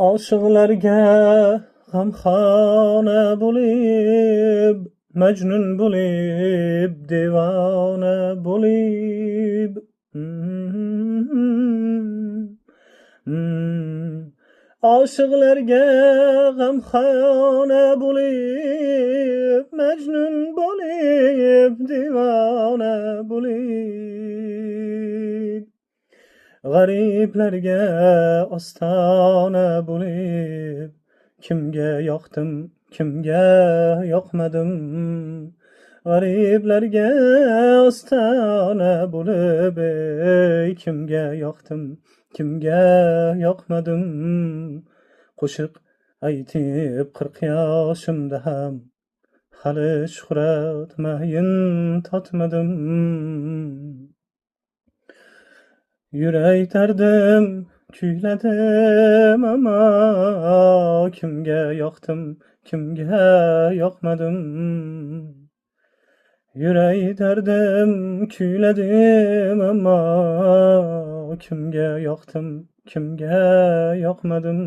Aşıqlarga g'amxona bo'lib, majnun bo'lib, devona bo'lib. Aşıqlarga g'amxona bo'lib, majnun bo'lib, devona bo'lib. G'ariblarga ostona bo'lib, kimga yoqdim, kimga yoqmadim. G'ariblarga ostona bo'lib, kimga yoqdim, kimga yoqmadim. Qo'shiq aytib 40 yoshimda ham hali shuhrat mayin totmadim. Yurak dardim kuyladim ama kimga yoqdim, kimga yoqmadim. Yurak dardim kuyladim ama kimga yoqdim, kimga yoqmadim.